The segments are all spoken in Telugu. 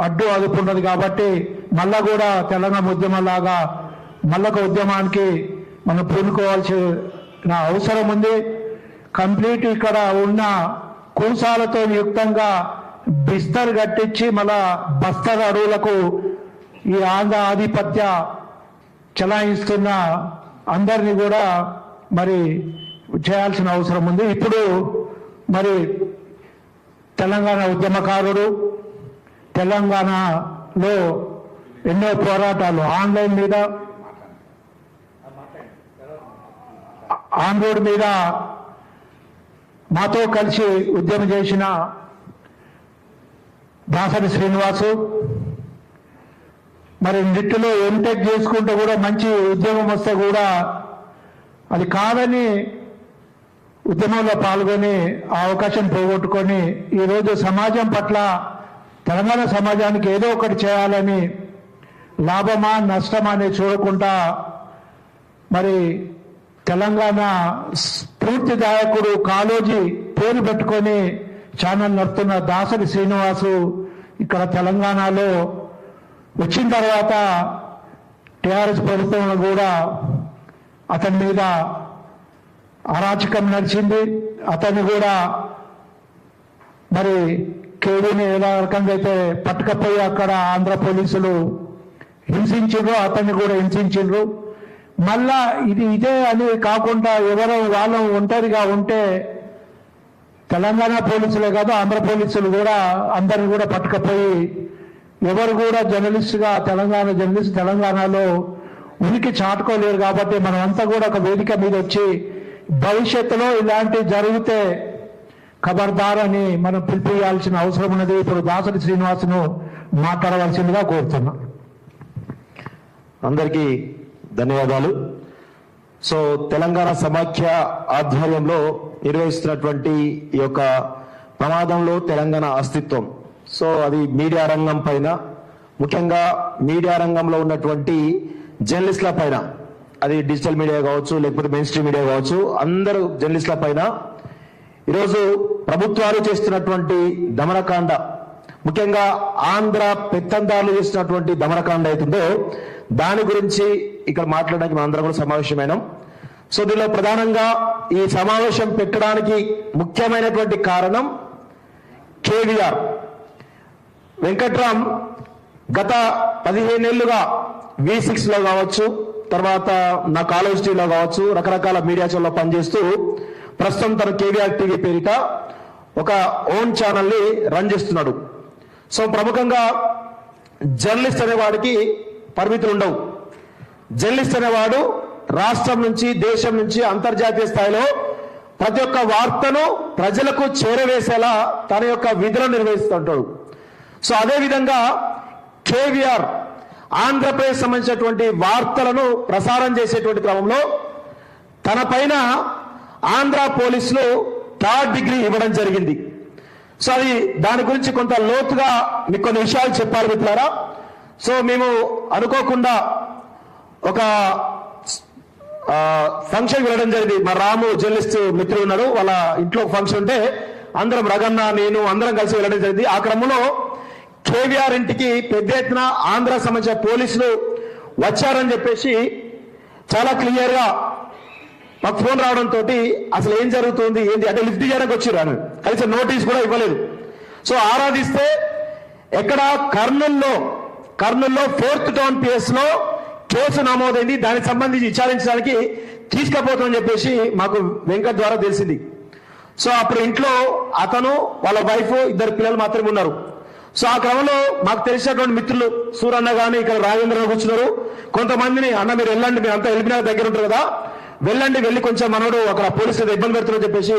అడ్డు అదుపు ఉన్నది కాబట్టి మళ్ళా కూడా తెలంగాణ ఉద్యమంలాగా మళ్ళొక ఉద్యమానికి మనం పూనుకోవాల్సిన అవసరం ఉంది. కంప్లీట్ ఇక్కడ ఉన్న కూసాలతో యుక్తంగా బిస్తర్ కట్టించి మళ్ళా బస్తర్ అడవులకు ఈ ఆంధ్ర ఆధిపత్య చలాయిస్తున్న అందరినీ కూడా మరి చేయాల్సిన అవసరం ఉంది. ఇప్పుడు మరి తెలంగాణ ఉద్యమకారుడు తెలంగాణలో ఎన్నో పోరాటాలు ఆన్లైన్ మీద ఆన్ రోడ్ మీద మాతో కలిసి ఉద్యమం చేసిన దాసరి శ్రీనివాసు మరి నిట్టులో ఎంటెక్ చేసుకుంటూ కూడా మంచి ఉద్యమం వస్తే కూడా అది కాదని ఉద్యమంలో పాల్గొని ఆ అవకాశం పోగొట్టుకొని ఈరోజు సమాజం పట్ల తెలంగాణ సమాజానికి ఏదో ఒకటి చేయాలని లాభమా నష్టమా అని చూడకుండా మరి తెలంగాణ స్ఫూర్తిదాయకుడు కాళోజీ పేరు పెట్టుకొని ఛానల్ నడుపుతున్న దాసరి శ్రీనివాసు ఇక్కడ తెలంగాణలో వచ్చిన తర్వాత టీఆర్ఎస్ ప్రభుత్వంలో కూడా అతని మీద అరాచకం నడిచింది. అతన్ని కూడా మరి కేవీని ఎలా రకంగా అయితే పట్టుకపోయి అక్కడ ఆంధ్ర పోలీసులు హింసించిండ్రు, అతన్ని కూడా హింసించిండ్రు. మళ్ళా ఇదే అని కాకుండా ఎవరో వాళ్ళం ఒంటరిగా ఉంటే తెలంగాణ పోలీసులే కాదు ఆంధ్ర పోలీసులు కూడా అందరిని కూడా పట్టుకపోయి ఎవరు కూడా జర్నలిస్టుగా తెలంగాణలో ఉనికి చాటుకోలేరు. కాబట్టి మనం అంతా కూడా ఒక వేదిక మీద వచ్చి భవిష్యత్తులో ఇలాంటి జరిగితే ఖబర్దార్ అని మనం పిలిపియాల్సిన అవసరం ఉన్నది. ఇప్పుడు దాసరి శ్రీనివాసును మాట్లాడవలసిందిగా కోరుతున్నాం. అందరికీ ధన్యవాదాలు. సో తెలంగాణ సమాఖ్య ఆధ్వర్యంలో నిర్వహిస్తున్నటువంటి ఈ యొక్క ప్రమాదంలో తెలంగాణ అస్తిత్వం, సో అది మీడియా రంగం పైన, ముఖ్యంగా మీడియా రంగంలో ఉన్నటువంటి జర్నలిస్టుల పైన, అది డిజిటల్ మీడియా కావచ్చు లేకపోతే మెయిన్ స్ట్రీమ్ మీడియా కావచ్చు, అందరూ జర్నలిస్టుల పైన ఈరోజు ప్రభుత్వాలు చేస్తున్నటువంటి దమనకాండ, ముఖ్యంగా ఆంధ్ర పెత్తందారులు చేస్తున్నటువంటి దమనకాండ అవుతుందో దాని గురించి ఇక్కడ మాట్లాడడానికి మనం అందరం కూడా సమావేశమైనాం. సో దీనిలో ప్రధానంగా ఈ సమావేశం పెట్టడానికి ముఖ్యమైనటువంటి కారణం కేవీఆర్ వెంకట్రామ్ గత 15 ఏళ్లుగా V6 లో కావచ్చు, తర్వాత నా కాలేజ్ టీవీలో కావచ్చు, రకరకాల మీడియా ఛానల్లో పనిచేస్తూ ప్రస్తుతం తన కేవీఆర్ టీవీ పేరిట ఒక ఓన్ ఛానల్ ని రన్ చేస్తున్నాడు. సో ప్రముఖంగా జర్నలిస్ట్ అనేవాడికి పరిమితులు ఉండవు. జర్నలిస్ట్ అనేవాడు రాష్ట్రం నుంచి, దేశం నుంచి, అంతర్జాతీయ స్థాయిలో ప్రతి ఒక్క వార్తను ప్రజలకు చేరవేసేలా తన యొక్క విధులను నిర్వహిస్తుంటాడు. సో అదేవిధంగా కేవీఆర్ ఆంధ్రప్రదేశ్ సంబంధించినటువంటి వార్తలను ప్రసారం చేసేటువంటి క్రమంలో తన పైన ఆంధ్ర పోలీసులు 3rd డిగ్రీ ఇవ్వడం జరిగింది. సో అది దాని గురించి కొంత లోతుగా మీకు కొన్ని విషయాలు చెప్పాలి మిత్రులారా. సో మేము అనుకోకుండా ఒక ఫంక్షన్ వెళ్ళడం జరిగింది. మా రాము జర్నలిస్ట్ మిత్రుడు ఉన్నాడు, వాళ్ళ ఇంట్లో ఫంక్షన్ ఉంటే అందరం రగన్న నేను అందరం కలిసి వెళ్ళడం జరిగింది. ఆ క్రమంలో కేవీఆర్ ఇంటికి పెద్ద ఎత్తున ఆంధ్ర సంబంధించిన పోలీసులు వచ్చారని చెప్పేసి చాలా క్లియర్ గా మాకు ఫోన్ రావడంతో అసలు ఏం జరుగుతుంది ఏంటి అంటే లిఫ్ట్ చేయడానికి వచ్చారు, కనీసం నోటీస్ కూడా ఇవ్వలేదు. సో ఆరాధిస్తే ఎక్కడ కర్నూల్లో 4th టౌన్ PS లో కేసు నమోదైంది, దానికి సంబంధించి విచారించడానికి తీసుకుపోతామని చెప్పేసి మాకు వెంకట్ ద్వారా తెలిసింది. సో అప్పుడు ఇంట్లో అతను వాళ్ళ వైఫ్ 2 పిల్లలు మాత్రమే ఉన్నారు. సో ఆ క్రమంలో మాకు తెలిసినటువంటి మిత్రులు సూరన్న గాని ఇక్కడ రాజేంద్ర కూర్చున్నారు, కొంతమందిని అన్న మీరు వెళ్ళండి, మీరు అంతా వెళ్ళిన దగ్గర ఉంటారు కదా, వెళ్ళండి, వెళ్ళి కొంచెం మనోడు అక్కడ పోలీసులు ఇబ్బంది పెడుతున్నారని చెప్పేసి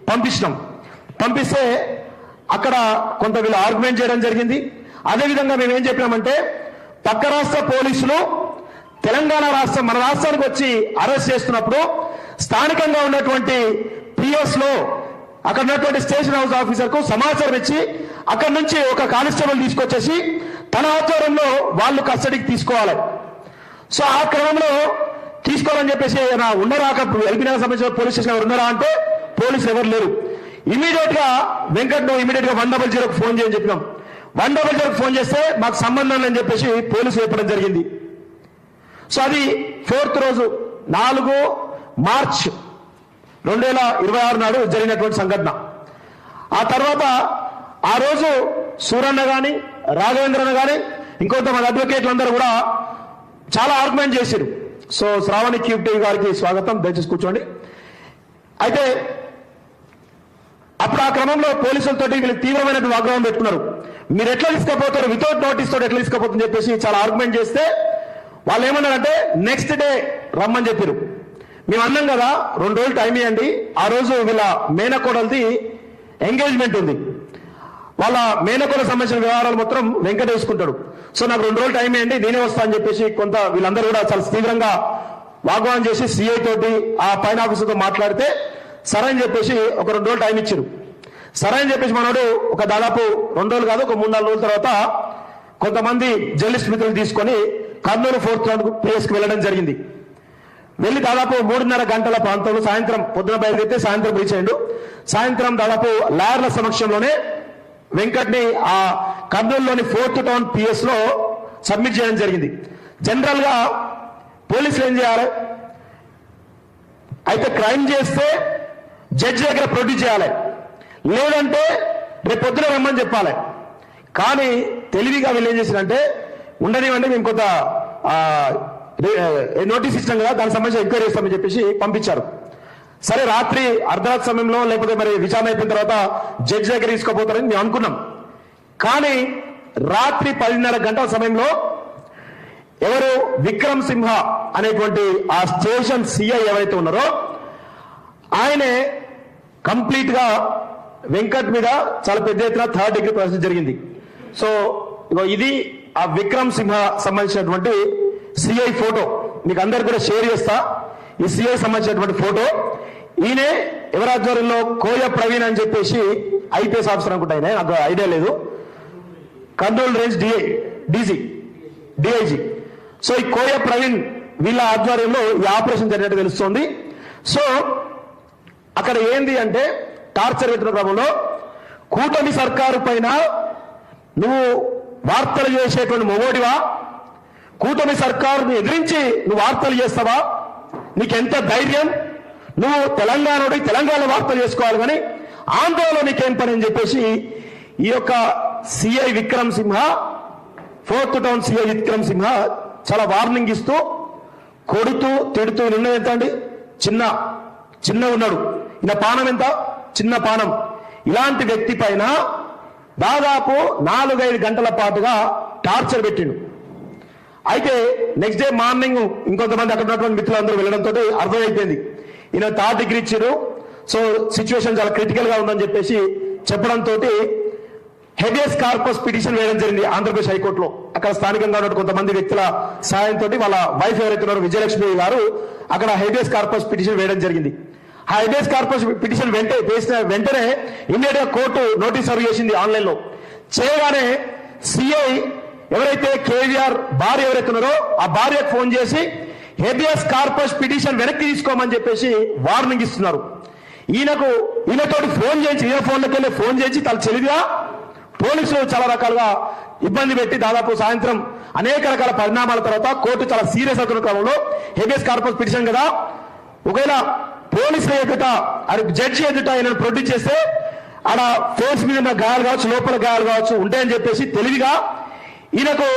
పంపించినాం. పంపిస్తే అక్కడ కొంత వీళ్ళు ఆర్గ్యుమెంట్ చేయడం జరిగింది. అదేవిధంగా మేము ఏం చెప్పినామంటే పక్క రాష్ట్ర పోలీసులు తెలంగాణ రాష్ట్రం మన రాష్ట్రానికి వచ్చి అరెస్ట్ చేస్తున్నప్పుడు స్థానికంగా ఉన్నటువంటి PS లో అక్కడ ఉన్నటువంటి స్టేషన్ హౌస్ ఆఫీసర్ కు సమాచారం ఇచ్చి అక్కడ నుంచి ఒక కానిస్టేబుల్ తీసుకొచ్చేసి తన ఆధ్వర్యంలో వాళ్ళు కస్టడీకి తీసుకోవాలి. సో ఆ క్రమంలో తీసుకోవాలని చెప్పేసి ఉన్నారా అక్కడ ఎల్బీనగర్ సంబంధించిన పోలీస్ స్టేషన్ ఎవరు ఉన్నారా అంటే పోలీసులు ఎవరు లేరు. ఇమీడియట్ గా వెంకట్ ఇమీడియట్ గా 100కు ఫోన్ చేయని చెప్పినాం. 100 ఫోన్ చేస్తే మాకు సంబంధం లేని చెప్పేసి పోలీసులు చెప్పడం జరిగింది. సో అది 4th రోజు 4 మార్చ్ 2026 నాడు జరిగినటువంటి సంఘటన. ఆ తర్వాత ఆ రోజు సూరన్న గాని రాఘవేంద్రన్న గాని ఇంకొంతమంది అడ్వకేట్లు అందరూ కూడా చాలా ఆర్గ్యుమెంట్ చేశారు. సో శ్రావణి క్యూబ్ టీవీ గారికి స్వాగతం, దయచేసి కూర్చోండి. అయితే అప్పుడు ఆ క్రమంలో పోలీసులతో వీళ్ళు తీవ్రమైన వాగ్వాదం పెట్టుకున్నారు. మీరు ఎట్లా తీసుకపోతారు, వితౌట్ నోటీస్ తోటి ఎట్లా తీసుకపోతుందని చెప్పేసి చాలా ఆర్గ్యుమెంట్ చేస్తే వాళ్ళు ఏమన్నారంటే నెక్స్ట్ డే రమ్మని చెప్పారు. మేము అన్నాం కదా 2 రోజులు టైం ఇవ్వండి, ఆ రోజు వీళ్ళ మేనకోడలది ఎంగేజ్మెంట్ ఉంది, వాళ్ళ మేనకోడలకు సంబంధించిన వ్యవహారాలు మొత్తం వెంకట వేసుకుంటాడు. సో నాకు 2 రోజులు టైం ఇవ్వండి, నేనే వస్తా అని చెప్పేసి కొంత వీళ్ళందరూ కూడా చాలా తీవ్రంగా వాగ్వాదం చేసి సిఐ తోటి ఆ పైన ఆఫీసర్తో మాట్లాడితే సరే అని చెప్పేసి ఒక 2 రోజులు టైం ఇచ్చారు. సరే అని చెప్పేసి మనోడు ఒక దాదాపు 2 రోజులు కాదు ఒక 3-4 రోజుల తర్వాత కొంతమంది జర్నలిస్ట్ మిత్రులు తీసుకొని కర్నూలు 4th రౌండ్ ప్లేస్కి వెళ్ళడం జరిగింది. వెళ్ళి దాదాపు 3:30 గంటల ప్రాంతంలో సాయంత్రం పొద్దున బయలుదేరితే సాయంత్రం రీచ్ అయ్యిండు. సాయంత్రం దాదాపు లాయర్ల సమక్షంలోనే వెంకట్ని ఆ కర్నూలులోని 4th టౌన్ PS లో సబ్మిట్ చేయడం జరిగింది. జనరల్ గా పోలీసులు ఏం చేయాలి, అయితే క్రైమ్ చేస్తే జడ్జి దగ్గర ప్రొడ్యూస్ చేయాలి, లేదంటే రేపు పొద్దున రమ్మని చెప్పాలి. కానీ తెలివిగా వీళ్ళు ఏం చేశారంటే ఉండనివ్వండి, మేము కొంత నోటీస్ ఇచ్చినాం కదా, దానికి సంబంధించి ఎంక్వైరీ చేస్తామని చెప్పేసి పంపించారు. సరే రాత్రి అర్ధరాత్రి సమయంలో లేకపోతే మరి విచారణ అయిపోయిన తర్వాత జడ్జి దగ్గర తీసుకోపోతారని మేము అనుకున్నాం. కానీ రాత్రి 10:30 గంటల సమయంలో ఎవరు విక్రమ్ సింహ అనేటువంటి ఆ స్టేషన్ సిఐ ఎవరైతే ఉన్నారో ఆయనే కంప్లీట్ గా వెంకట్ మీద చాలా పెద్ద ఎత్తున 3rd డిగ్రీ ప్రశ్న జరిగింది. సో ఇది ఆ విక్రమ్ సింహ సంబంధించినటువంటి సిఐ ఫోటో మీకు అందరికి కూడా షేర్ చేస్తా. ఈ సిఐ సంబంధించినటువంటి ఫోటో, ఈయనే ఎవరి ఆధ్వర్యంలో కోయ ప్రవీణ్ అని చెప్పేసి IPS ఆఫీసర్ అనుకుంటా, ఆయన నాకు ఐడియా లేదు, కర్నూలు రేంజ్ DIG. సో ఈ కోయ ప్రవీణ్ వీళ్ళ ఆధ్వర్యంలో ఈ ఆపరేషన్ జరిగినట్టు తెలుస్తోంది. సో అక్కడ ఏంది అంటే టార్చర్ పెట్టిన క్రమంలో కూటమి సర్కారు పైన నువ్వు వార్తలు చేసేటువంటి మొగోడివా, కూటమి సర్కారుని ఎదిరించి నువ్వు వార్తలు చేస్తావా, నీకెంత ధైర్యం, నువ్వు తెలంగాణ వార్తలు చేసుకోవాలి కానీ ఆంధ్రలో నీకేం పని అని చెప్పేసి ఈ యొక్క సిఐ విక్రమ్ సింహ 4th టౌన్ సిఐ విక్రమ్ సింహ చాలా వార్నింగ్ ఇస్తూ కొడుతూ తిడుతూ నిన్న ఎంత అండి చిన్న ఉన్నాడు, ఈయన పానం ఎంత చిన్న పానం, ఇలాంటి వ్యక్తి పైన దాదాపు 4-5 గంటల పాటుగా టార్చర్ పెట్టిండు. అయితే నెక్స్ట్ డే మార్నింగ్ ఇంకొంతమంది అక్కడ ఉన్నటువంటి మిత్రులందరూ వెళ్ళడంతో అర్థమైపోయింది ఈయన 3rd డిగ్రీ ఇచ్చారు. సో సిచ్యువేషన్ చాలా క్రిటికల్ గా ఉందని చెప్పేసి చెప్పడంతో హెబియస్ కార్పస్ పిటిషన్ వేయడం జరిగింది ఆంధ్రప్రదేశ్ హైకోర్టులో. అక్కడ స్థానికంగా ఉన్న కొంతమంది వ్యక్తుల సాయంతో వాళ్ళ వైఫ్ ఎవరైతే ఉన్నారో విజయలక్ష్మి గారు అక్కడ హెబియస్ కార్పస్ పిటిషన్ వేయడం జరిగింది. ఆ హెబియస్ కార్పస్ పిటిషన్ వేసిన వెంటనే ఇమ్మీడియట్ గా కోర్టు నోటీస్ సర్వ్ చేసింది ఆన్లైన్ లో. చేయగానే సిఐ ఎవరైతే కేవీఆర్ భార్య ఎవరైతే ఉన్నారో ఆ భార్యకు ఫోన్ చేసి హెబియస్ కార్పస్ పిటిషన్ వెనక్కి తీసుకోమని చెప్పేసి వార్నింగ్ ఇస్తున్నారు. ఈయనతోటి ఫోన్ చేయించి ఈయన ఫోన్లోకి వెళ్ళి ఫోన్ చేయించి తన చెలిగా పోలీసులు చాలా రకాలుగా ఇబ్బంది పెట్టి దాదాపు సాయంత్రం అనేక రకాల పరిణామాల తర్వాత కోర్టు చాలా సీరియస్ అవుతున్న క్రమంలో హెబియస్ కార్పస్ పిటిషన్ కదా, ఒకవేళ పోలీసుల ఎదుట జడ్జి ఎదుట ఆయన ప్రొడ్యూస్ చేస్తే ఆడ ఫేస్ మీద ఉన్న గాయాలు కావచ్చు, లోపల గాయాలు కావచ్చు ఉంటాయని చెప్పేసి తెలివిగా ఈయనకు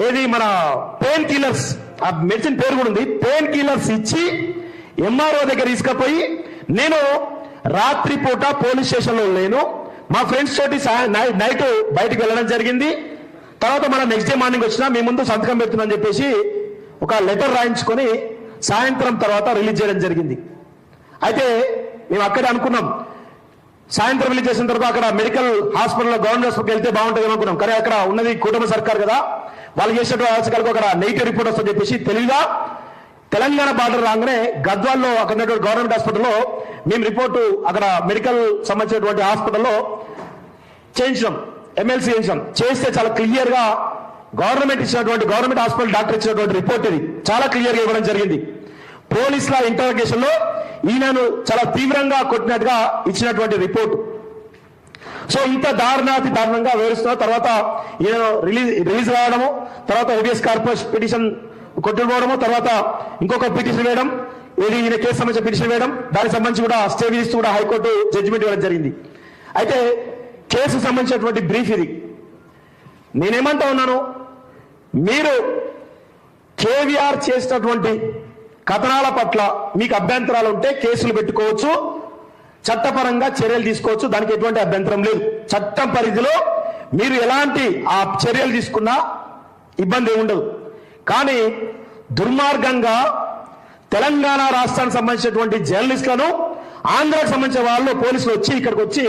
ఏది మన పెయిన్ కిల్లర్స్, ఆ మెడిసిన్ పేరు కూడా ఉంది, పెయిన్ కిల్లర్స్ ఇచ్చి MRO దగ్గర తీసుకుపోయి నేను రాత్రి పూట పోలీస్ స్టేషన్ లో లేను, మా ఫ్రెండ్స్ తోటి నైట్ బయటకు వెళ్ళడం జరిగింది, తర్వాత మన నెక్స్ట్ డే మార్నింగ్ వచ్చినా మీ ముందు సంతకం పెడుతుందని చెప్పేసి ఒక లెటర్ రాయించుకొని సాయంత్రం తర్వాత రిలీజ్ చేయడం జరిగింది. అయితే మేము అక్కడే అనుకున్నాం సాయంత్రం రిలీజ్ చేసిన తర్వాత అక్కడ మెడికల్ హాస్పిటల్ గవర్నమెంట్ హాస్పిటల్ వెళ్తే బాగుంటుంది అనుకున్నాం. కానీ అక్కడ ఉన్నది కూటమి సర్కార్ కదా, వాళ్ళు చేసేటువంటి ఆలోచనలకు అక్కడ నెగిటివ్ రిపోర్ట్ వస్తుందని చెప్పేసి తెలివిగా తెలంగాణ బార్డర్ రాగానే గద్వాల్లో అక్కడ ఉన్నటువంటి గవర్నమెంట్ హాస్పిటల్లో మేము రిపోర్టు అక్కడ మెడికల్ సంబంధించినటువంటి హాస్పిటల్లో చేయించాం, MLC చేయించాం. చేస్తే చాలా క్లియర్ గా గవర్నమెంట్ హాస్పిటల్ డాక్టర్ ఇచ్చినటువంటి రిపోర్ట్ ఇది చాలా క్లియర్ గా ఇవ్వడం జరిగింది. పోలీసుల ఇంటరాగేషన్ లో ఈయనను చాలా తీవ్రంగా కొట్టినట్టుగా ఇచ్చినటువంటి రిపోర్ట్. సో ఇంత దారుణాతి దారుణంగా వివరిస్తున్న తర్వాత ఈయన రిలీజ్ రావడము, తర్వాత హెబియస్ కార్పస్ పిటిషన్ కొట్టుకోవడము, తర్వాత ఇంకొక పిటిషన్ వేయడం, ఏది ఈయన కేసు సంబంధించిన పిటిషన్ వేయడం, దానికి సంబంధించి కూడా స్టే విధిస్తూ కూడా హైకోర్టు జడ్జిమెంట్ ఇవ్వడం జరిగింది. అయితే కేసు సంబంధించినటువంటి బ్రీఫ్ ఇది. నేనేమంటా ఉన్నాను, మీరు కేవీఆర్ చేసినటువంటి కథనాల పట్ల మీకు అభ్యంతరాలు ఉంటే కేసులు పెట్టుకోవచ్చు, చట్టపరంగా చర్యలు తీసుకోవచ్చు, దానికి ఎటువంటి అభ్యంతరం లేదు. చట్టం పరిధిలో మీరు ఎలాంటి ఆ చర్యలు తీసుకున్నా ఇబ్బంది ఉండదు. కానీ దుర్మార్గంగా తెలంగాణ రాష్ట్రానికి సంబంధించినటువంటి జర్నలిస్టులను ఆంధ్రాకు సంబంధించిన వాళ్ళు పోలీసులు వచ్చి ఇక్కడికి వచ్చి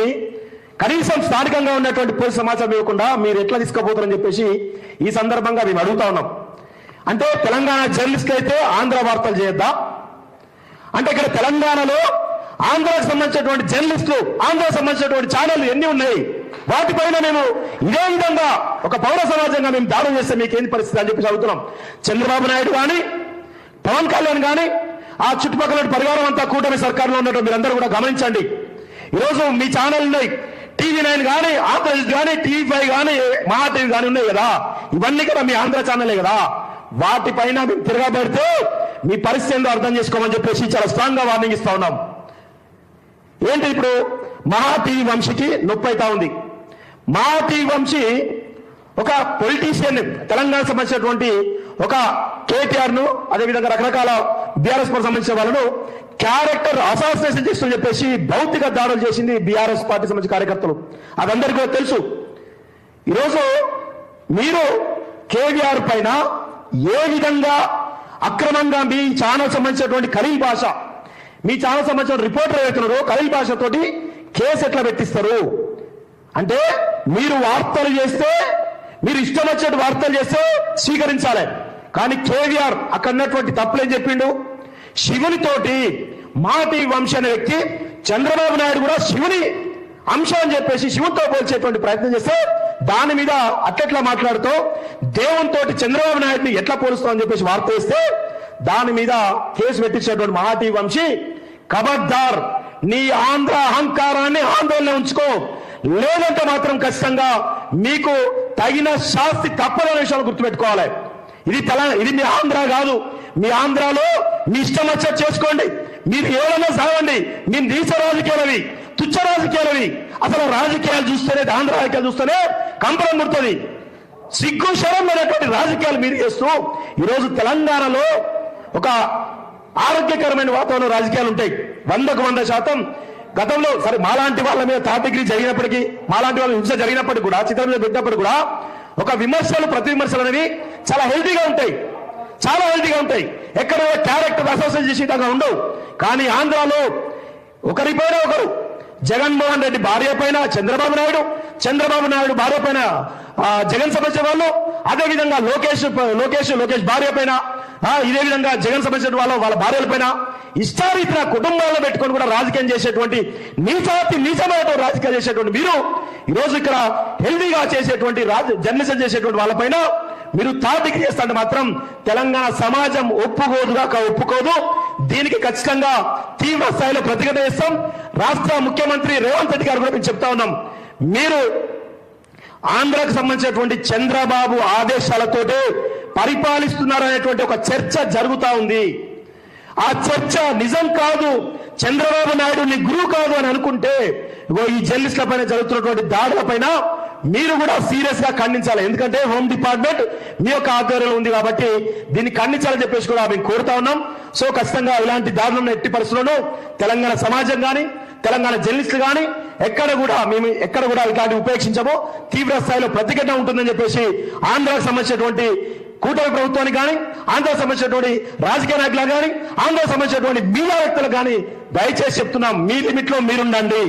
కనీసం స్థానికంగా ఉన్నటువంటి పోలీసు సమాచారం ఇవ్వకుండా మీరు ఎట్లా తీసుకోబోతారని చెప్పేసి ఈ సందర్భంగా మేము అడుగుతా ఉన్నాం. అంటే తెలంగాణ జర్నలిస్టులు అయితే ఆంధ్ర వార్తలు చేయొద్దా? అంటే ఇక్కడ తెలంగాణలో ఆంధ్రాకు సంబంధించినటువంటి జర్నలిస్టులు, ఆంధ్రాకు సంబంధించినటువంటి ఛానళ్లు ఎన్ని ఉన్నాయి, వాటిపైన మేము ఇదే విధంగా ఒక పౌర సమాజంగా మేము దాడులు చేస్తే మీకేంది పరిస్థితి అని చెప్పి అడుగుతున్నాం. చంద్రబాబు నాయుడు కానీ, పవన్ కళ్యాణ్ కానీ, ఆ చుట్టుపక్కల పరివారం అంతా కూటమి సర్కారులో ఉన్నట్టు మీరందరూ కూడా గమనించండి. ఈరోజు మీ ఛానల్ ఉన్నాయి, TV9 కానీ, ఆంధ్రజ్యోతి కానీ, TV5 కానీ, మహా టీవీ కానీ ఉన్నాయి కదా, ఇవన్నీ కూడా మీ ఆంధ్ర ఛానలే కదా. వాటిపైన మేము తిరగబడితే మీ పరిస్థితి ఏందో అర్థం చేసుకోమని చెప్పేసి చాలా స్ట్రాంగ్ గా వార్నింగ్ ఇస్తా ఉన్నాం. ఏంటి ఇప్పుడు మహా టీవీ వంశీకి నొప్పి అవుతా ఉంది. మహా టీవీ వంశీ ఒక పొలిటీషియన్, తెలంగాణ సంబంధించినటువంటి ఒక కేటీఆర్ ను, అదేవిధంగా రకరకాల బీఆర్ఎస్ సంబంధించిన వాళ్ళను క్యారెక్టర్ అసాసినేషన్ చేస్తుందని చెప్పేసి భౌతిక దాడులు చేసింది బీఆర్ఎస్ పార్టీ సంబంధించిన కార్యకర్తలు. అదందరికీ కూడా తెలుసు. ఈరోజు మీరు కేవీఆర్ పైన ఏ విధంగా అక్రమంగా మీ ఛానల్ సంబంధించినటువంటి ఖలీల్ భాష, మీ ఛానల్ సంబంధించిన రిపోర్టర్ ఏవైతున్నారో ఖలీల్ భాషతోటి కేసు ఎట్లా పెట్టిస్తారు? అంటే మీరు వార్తలు చేస్తే, మీరు ఇష్టం వచ్చినట్టు వార్తలు చేస్తే స్వీకరించాలి. కానీ కేవీఆర్ అక్కడ ఉన్నటువంటి తప్పులేం చెప్పిండు? శివునితోటి మాటి వంశీ అనే వ్యక్తి, చంద్రబాబు నాయుడు కూడా శివుని అంశం అని చెప్పేసి శివునితో పోల్చేటువంటి ప్రయత్నం చేస్తే దాని మీద అట్లెట్లా మాట్లాడుతూ దేవునితో చంద్రబాబు నాయుడిని ఎట్లా పోలుస్తావు అని చెప్పేసి వార్త వేస్తే దాని మీద కేసు పెట్టించినటువంటి మహాటి వంశీ, ఖబర్దార్, నీ ఆంధ్ర అహంకారాన్ని ఆందోళన ఉంచుకో, లేదంటే మాత్రం ఖచ్చితంగా మీకు తగిన శాస్తి తప్పదనే విషయాలు గుర్తుపెట్టుకోవాలి. ఇది మీ ఆంధ్ర కాదు. మీ ఆంధ్రాలో మీ ఇష్టం వచ్చేది చేసుకోండి, మీరు ఏమైనా సాగండి. మీ నీచ రాజకీయాలవి, తుచ్చ రాజకీయాలవి. అసలు రాజకీయాలు చూస్తేనే, ఆంధ్ర రాజకీయాలు చూస్తేనే కంపరం పుడుతుంది. సిగ్గు శరం అనేటువంటి రాజకీయాలు మీరు చేస్తూ ఈరోజు తెలంగాణలో ఒక ఆరోగ్యకరమైన వాతావరణం రాజకీయాలు ఉంటాయి 100% గతంలో. సరే, మాలాంటి వాళ్ళ మీద థర్డ్ డిగ్రీ జరిగినప్పటికీ, మాలాంటి వాళ్ళ హింస జరిగినప్పటికీ కూడా, చిత్రం మీద పెట్టినప్పటికీ కూడా ఒక విమర్శలు, ప్రతి విమర్శలు అనేవి చాలా హెల్తీగా ఉంటాయి, చాలా హెల్తీగా ఉంటాయి. ఎక్కడ క్యారెక్టర్ అసోసియేట్ చేసే విధంగా ఉండవు. కానీ ఆంధ్రాలో ఒకరిపైన ఒకరు, జగన్మోహన్ రెడ్డి భార్య పైన చంద్రబాబు నాయుడు భార్య పైన జగన్ సంబంధించిన వాళ్ళు, అదేవిధంగా లోకేష్ భార్య పైన, ఇదే విధంగా జగన్ సంబంధించిన వాళ్ళ భార్యల పైన ఇష్టారీతిన కుటుంబాలను పెట్టుకొని కూడా రాజకీయం చేసేటువంటి నీచమైన రాజకీయం చేసేటువంటి మీరు ఈరోజు ఇక్కడ హెల్దీగా చేసేటువంటి జర్నలిజం చేసేటువంటి వాళ్ళపైన మీరు తాటికి చేస్తుంటే మాత్రం తెలంగాణ సమాజం ఒప్పుకోదు. దీనికి ఖచ్చితంగా తీవ్ర స్థాయిలో ప్రతిఘటన చేస్తాం. రాష్ట్ర ముఖ్యమంత్రి రేవంత్ రెడ్డి గారు కూడా మేము చెప్తా ఉన్నాం, మీరు ఆంధ్రాకు సంబంధించినటువంటి చంద్రబాబు ఆదేశాలతోటే పరిపాలిస్తున్నారనేటువంటి ఒక చర్చ జరుగుతా ఉంది. ఆ చర్చ నిజం కాదు, చంద్రబాబు నాయుడు నీ గురువు కాదు అని అనుకుంటే ఈ జర్నలిస్టుల పైన జరుగుతున్నటువంటి దాడుల పైన మీరు కూడా సీరియస్ గా ఖండించాలి. ఎందుకంటే హోమ్ డిపార్ట్మెంట్ మీ యొక్క ఆధ్వర్యంలో ఉంది కాబట్టి దీన్ని ఖండించాలని చెప్పేసి కూడా మేము కోరుతా ఉన్నాం. సో ఖచ్చితంగా ఇలాంటి దాడులను ఎట్టి పరిస్థితుల్లోనూ తెలంగాణ సమాజం కానీ, తెలంగాణ జర్నలిస్టులు కానీ మేము ఎక్కడ కూడా ఇట్లాంటి ఉపేక్షించము. తీవ్ర స్థాయిలో ప్రతిఘటన ఉంటుందని చెప్పేసి ఆంధ్రాకు సంబంధించినటువంటి కూటమి ప్రభుత్వానికి కానీ, ఆంధ్రాకు సంబంధించినటువంటి రాజకీయ నాయకులకు కానీ, ఆంధ్రాకు సంబంధించినటువంటి మీడియా వ్యక్తులకు కానీ దయచేసి చెప్తున్నాం, మీ లిమిట్ లో మీరుండండి.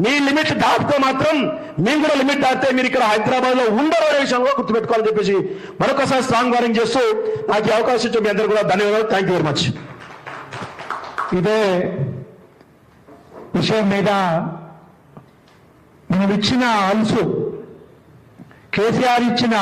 మీ లిమిట్ దాటితే మాత్రం మేము కూడా లిమిట్ దాటితే మీరు ఇక్కడ హైదరాబాద్ లో ఉండరు అనే విషయంలో గుర్తుపెట్టుకోవాలని చెప్పేసి మరొకసారి స్ట్రాంగ్ వార్నింగ్ చేస్తూ నాకు ఈ అవకాశం ఇచ్చి మీ అందరూ కూడా ధన్యవాదాలు. Thank you very much. ఇదే విషయం మీద మనం ఇచ్చిన అల్సు, కేసీఆర్ ఇచ్చిన